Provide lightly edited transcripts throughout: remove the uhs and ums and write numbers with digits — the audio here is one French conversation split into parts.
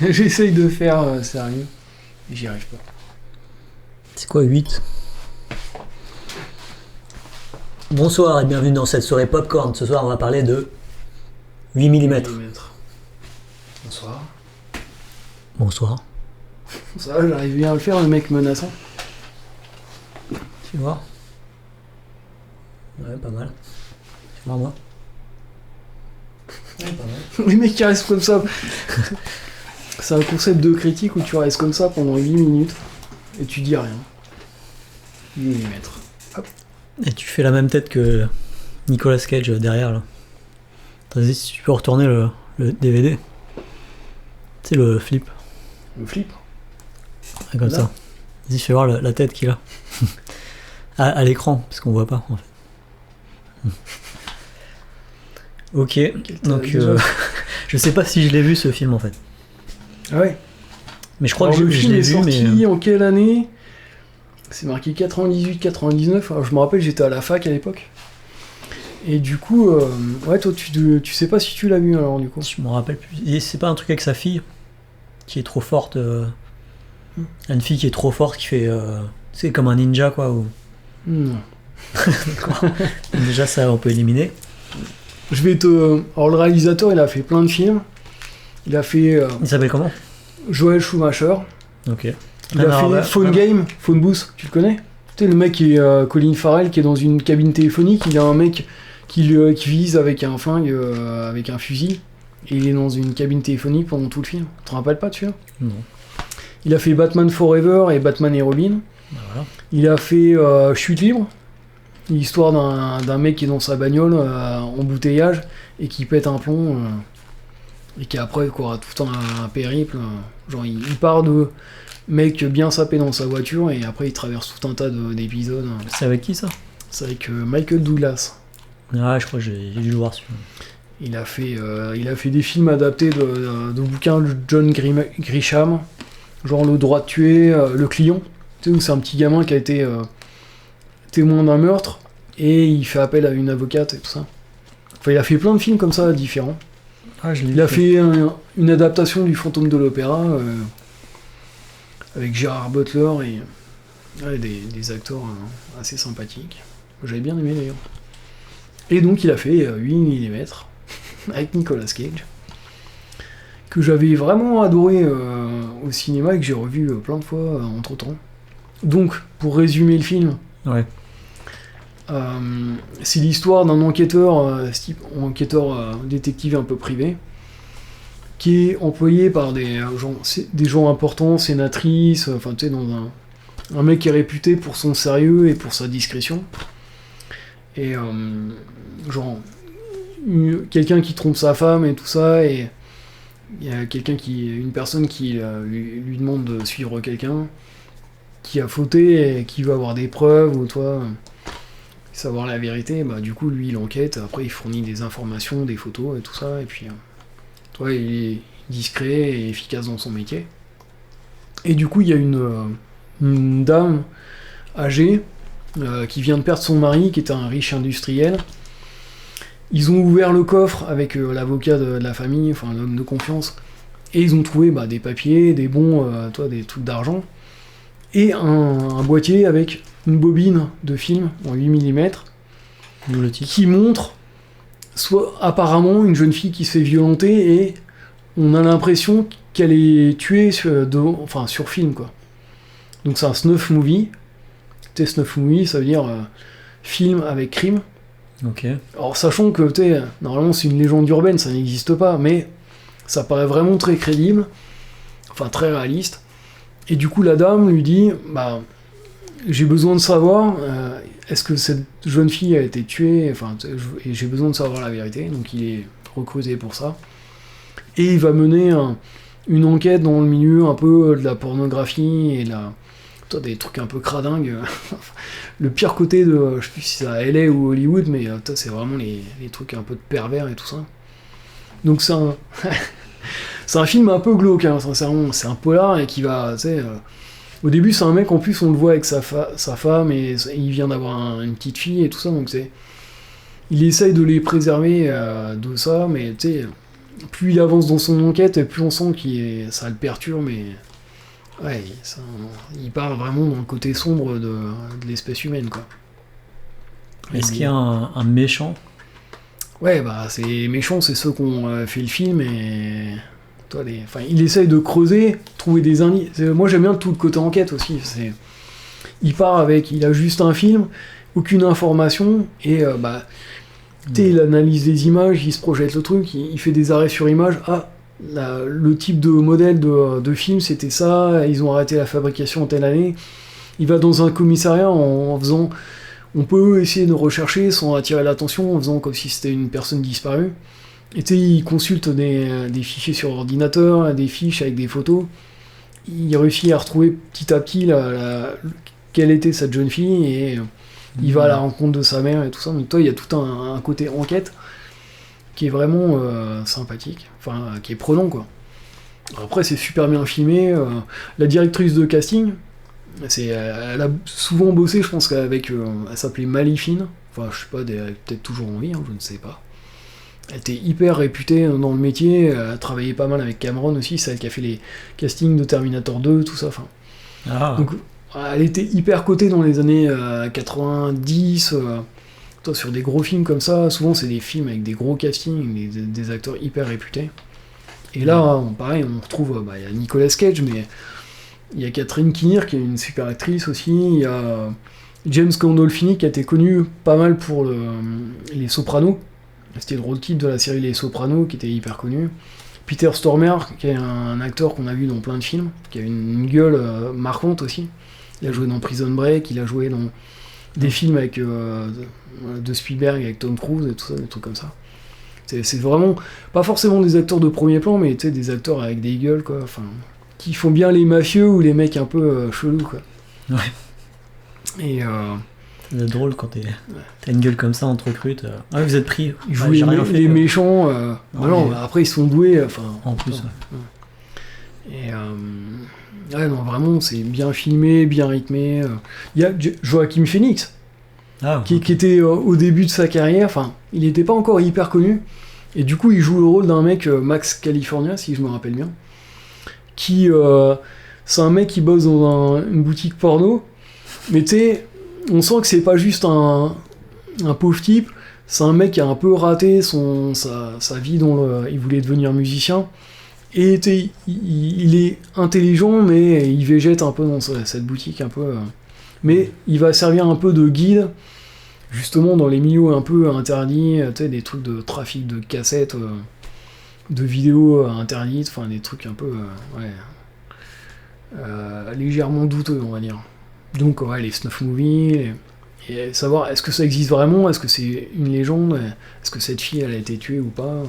J'essaye de faire sérieux, et j'y arrive pas. C'est quoi 8? Bonsoir et bienvenue dans cette soirée Popcorn. Ce soir, on va parler de 8 mm. Bonsoir. Bonsoir. Ça va, j'arrive bien à le faire, le mec menaçant. Tu vois? Ouais, pas mal. Tu vois, moi? Ouais, pas mal. Les mecs qui restent comme ça. C'est un concept de critique où tu restes comme ça pendant 8 minutes et tu dis rien. 8 mm. Hop. Et tu fais la même tête que Nicolas Cage derrière là. Vas-y, si tu peux retourner le DVD. Tu sais, le flip. Le flip. Ouais, comme Là. ça. Vas-y, fais voir la tête qu'il a. à l'écran, parce qu'on voit pas en fait. Ok, donc je sais pas si je l'ai vu ce film en fait. Ah ouais. Mais je crois Alors, que le je film l'ai est vu, sorti mais. en quelle année? C'est marqué 98-99. Alors je me rappelle, j'étais à la fac à l'époque. Et du coup, ouais, toi, tu sais pas si tu l'as vu alors du coup. Je me rappelle plus. Et c'est pas un truc avec sa fille qui est trop forte. Une fille qui est trop forte qui fait. C'est comme un ninja quoi. Non. Déjà, ça on peut éliminer. Je vais te. Alors le réalisateur, il a fait plein de films. Il a fait Il s'appelle comment? Joel Schumacher. Ok. Il a fait Phone Game, Phone Booth, tu le connais? Tu sais, le mec qui est Colin Farrell, qui est dans une cabine téléphonique, il y a un mec qui vise avec un flingue, avec un fusil, et il est dans une cabine téléphonique pendant tout le film. Tu te rappelles pas, tu vois? Non. Il a fait Batman Forever et Batman et Robin. Bah voilà. Il a fait Chute libre, l'histoire d'un mec qui est dans sa bagnole en embouteillage et qui pète un plomb et qui après quoi, tout un périple. Genre il part de mec bien sapé dans sa voiture et après il traverse tout un tas d'épisodes. C'est avec qui ça? C'est avec Michael Douglas. Ah, je crois que j'ai dû le voir celui-là. Il a fait des films adaptés de bouquins de John Grisham, genre Le droit de tuer, Le client, tu sais, où c'est un petit gamin qui a été témoin d'un meurtre et il fait appel à une avocate et tout ça. Enfin, il a fait plein de films comme ça différents. Ah, je l'ai Il a fait une adaptation du Fantôme de l'Opéra avec Gérard Butler et ouais, des acteurs assez sympathiques. J'avais bien aimé d'ailleurs. Et donc il a fait 8 mm avec Nicolas Cage, que j'avais vraiment adoré au cinéma et que j'ai revu plein de fois entre temps. Donc, pour résumer le film, Ouais. c'est l'histoire d'un enquêteur, détective un peu privé, qui est employé par des gens importants, sénatrices, enfin tu sais, dans un mec qui est réputé pour son sérieux et pour sa discrétion. Et quelqu'un qui trompe sa femme et tout ça, et il y a une personne qui lui demande de suivre quelqu'un qui a fauté et qui veut avoir des preuves ou savoir la vérité. Bah du coup lui il enquête, après il fournit des informations, des photos et tout ça, et puis il est discret et efficace dans son métier. Et du coup il y a une dame âgée qui vient de perdre son mari, qui était un riche industriel. Ils ont ouvert le coffre avec l'avocat de la famille, enfin l'homme de confiance, et ils ont trouvé des papiers, des bons, des trucs d'argent, et un boîtier avec une bobine de film en 8 mm D'où le titre. qui montre soit apparemment une jeune fille qui se fait violenter et on a l'impression qu'elle est tuée sur film quoi. Donc c'est un snuff movie. Snuff movie, ça veut dire film avec crime. Ok. Alors sachant que normalement c'est une légende urbaine, ça n'existe pas, mais ça paraît vraiment très crédible, enfin très réaliste. Et du coup la dame lui dit j'ai besoin de savoir est-ce que cette jeune fille a été tuée, et j'ai besoin de savoir la vérité, donc il est recruté pour ça. Et il va mener une enquête dans le milieu un peu de la pornographie et des trucs un peu cradingues. Le pire côté de, je sais plus si c'est à LA ou Hollywood, mais c'est vraiment les trucs un peu de pervers et tout ça. Donc c'est un c'est un film un peu glauque, hein, sincèrement. C'est un polar et qui va, au début c'est un mec, en plus on le voit avec sa femme et il vient d'avoir une petite fille et tout ça, donc il essaye de les préserver de ça, mais plus il avance dans son enquête, et plus on sent ça le perturbe, mais ouais, il part vraiment dans le côté sombre de l'espèce humaine, quoi. Est-ce qu'il y a un méchant? Ouais, bah c'est méchant, c'est ceux qui ont fait le film, et enfin, il essaye de creuser, trouver des indices. Moi j'aime bien tout le côté enquête aussi. Il a juste un film, aucune information, et il analyse les images, il se projette le truc, il fait des arrêts sur image. Ah, le type de modèle de film c'était ça, ils ont arrêté la fabrication en telle année. Il va dans un commissariat en faisant... On peut essayer de rechercher sans attirer l'attention, en faisant comme si c'était une personne disparue. Et il consulte des fichiers sur ordinateur, des fiches avec des photos. Il réussit à retrouver petit à petit quelle était cette jeune fille, et il va à la rencontre de sa mère et tout ça. Donc il y a tout un côté enquête qui est vraiment sympathique, enfin qui est prenant, quoi. Après c'est super bien filmé. La directrice de casting, elle a souvent bossé, je pense qu'avec... elle s'appelait Malifine, enfin je sais pas, elle est peut-être toujours en vie, hein, je ne sais pas. Elle était hyper réputée dans le métier, elle a travaillé pas mal avec Cameron aussi, c'est elle qui a fait les castings de Terminator 2, tout ça, enfin... Donc elle était hyper cotée dans les années 90, sur des gros films comme ça, souvent c'est des films avec des gros castings, des acteurs hyper réputés. Et là, pareil, on retrouve... il y a Nicolas Cage, mais... Il y a Catherine Keener qui est une super actrice aussi, il y a James Gandolfini qui a été connu pas mal pour Les Sopranos, c'était le rôle type de la série Les Sopranos qui était hyper connu. Peter Stormare qui est un acteur qu'on a vu dans plein de films, qui a une gueule marquante aussi, il a joué dans Prison Break, il a joué dans des films avec de Spielberg avec Tom Cruise et tout ça, des trucs comme ça. C'est vraiment pas forcément des acteurs de premier plan, mais des acteurs avec des gueules, quoi, enfin... qui font bien les mafieux ou les mecs un peu chelous, quoi. Ouais. Et c'est drôle quand t'as une gueule comme ça, on te recrute. Ah, vous êtes pris. Ils jouent les méchants. Après, ils sont doués. En plus. Ouais. Et non, vraiment, c'est bien filmé, bien rythmé. Il y a Joaquin Phoenix, qui était au début de sa carrière. Enfin, il n'était pas encore hyper connu. Et du coup, il joue le rôle d'un mec, Max California, si je me rappelle bien. C'est un mec qui bosse dans une boutique porno, mais on sent que c'est pas juste un pauvre type, c'est un mec qui a un peu raté sa vie dont il voulait devenir musicien, et il est intelligent, mais il végète un peu dans cette boutique un peu, mais il va servir un peu de guide, justement dans les milieux un peu interdits, des trucs de trafic de cassettes, de vidéos interdites, enfin des trucs un peu légèrement douteux, on va dire. Donc les snuff movies, et savoir est-ce que ça existe vraiment, est-ce que c'est une légende, est-ce que cette fille elle a été tuée ou pas.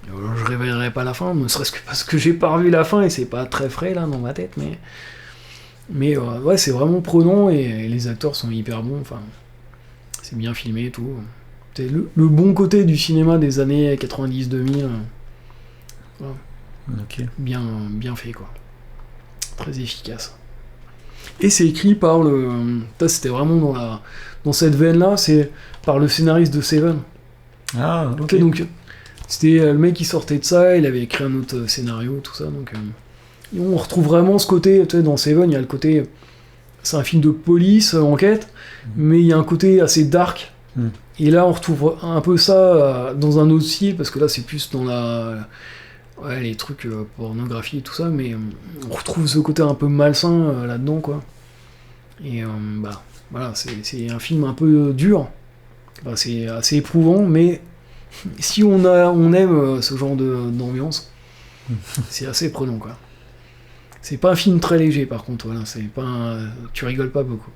Je révélerai pas la fin, ne serait-ce que parce que j'ai pas revu la fin et c'est pas très frais là dans ma tête, mais c'est vraiment prenant, et les acteurs sont hyper bons, enfin c'est bien filmé et tout. C'est le bon côté du cinéma des années 90-2000. Voilà. Okay. Bien fait, quoi. Très efficace. Et c'est écrit par c'était vraiment dans cette veine-là, c'est par le scénariste de Seven. Ah, ok. Donc, c'était le mec qui sortait de ça, il avait écrit un autre scénario, tout ça, donc... on retrouve vraiment ce côté, dans Seven, il y a le côté... C'est un film de police, enquête, mais il y a un côté assez dark. Et là, on retrouve un peu ça dans un autre style, parce que là, c'est plus dans les trucs pornographie et tout ça, mais on retrouve ce côté un peu malsain là-dedans, quoi. Et voilà, c'est un film un peu dur. C'est assez éprouvant, mais si on aime ce genre d'ambiance, c'est assez prenant, quoi. C'est pas un film très léger, par contre, voilà, tu rigoles pas beaucoup.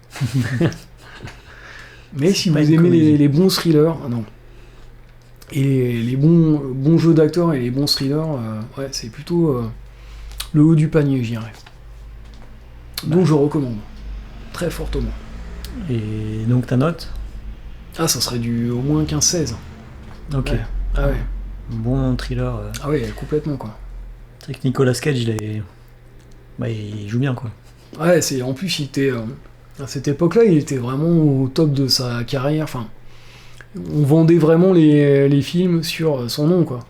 Mais si vous aimez les bons thrillers, non. Et les bons jeux d'acteurs et les bons thrillers, c'est plutôt le haut du panier, je dirais. Donc je recommande, très fortement. Et donc ta note ? Ah, ça serait au moins 15-16. Ok. Ouais. Ah ouais. Bon thriller. Ah ouais, complètement, quoi. C'est que Nicolas Cage, il joue bien, quoi. Ouais, en plus, il était... à cette époque-là, il était vraiment au top de sa carrière, enfin... On vendait vraiment les films sur son nom, quoi.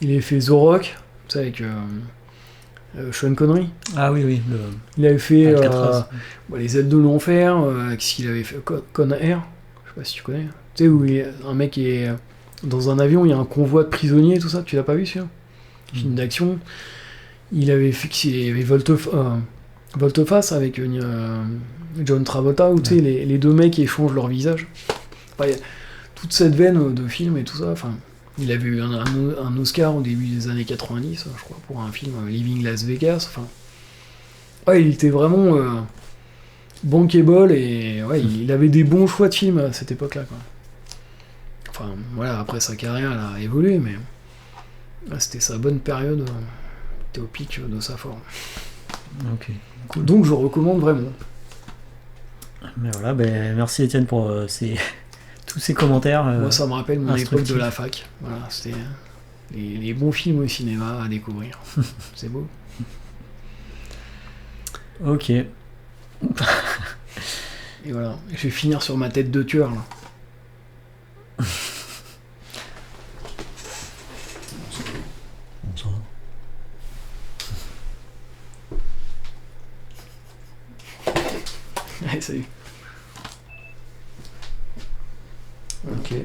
Il avait fait The Rock, tu sais, avec Sean Connery. Ah oui, oui. Il avait fait Alcatraz. Les ailes de l'enfer, qu'est-ce qu'il avait fait Con Air, je sais pas si tu connais. Tu sais, où un mec est dans un avion, il y a un convoi de prisonniers, tout ça, tu l'as pas vu celui-là? Film d'action. Il avait fait il y avait Volte-Face avec John Travolta, où tu sais, les deux mecs échangent leur visage. Enfin, y a toute cette veine de film et tout ça, enfin. Il avait eu un Oscar au début des années 90, je crois, pour un film Living Las Vegas. Enfin, ouais, il était vraiment bankable et ouais, il avait des bons choix de films à cette époque-là, quoi. Enfin, voilà, après sa carrière, elle a évolué, mais ouais, c'était sa bonne période, était au pic de sa forme. Ok. Cool. Donc, je recommande vraiment. Mais voilà, ben, merci Étienne pour tous ces commentaires. Moi, ça me rappelle mon époque de instructifs. la fac. Voilà, c'était les bons films au cinéma à découvrir. C'est beau. Ok. Et voilà, je vais finir sur ma tête de tueur là. Ça va. Allez, salut.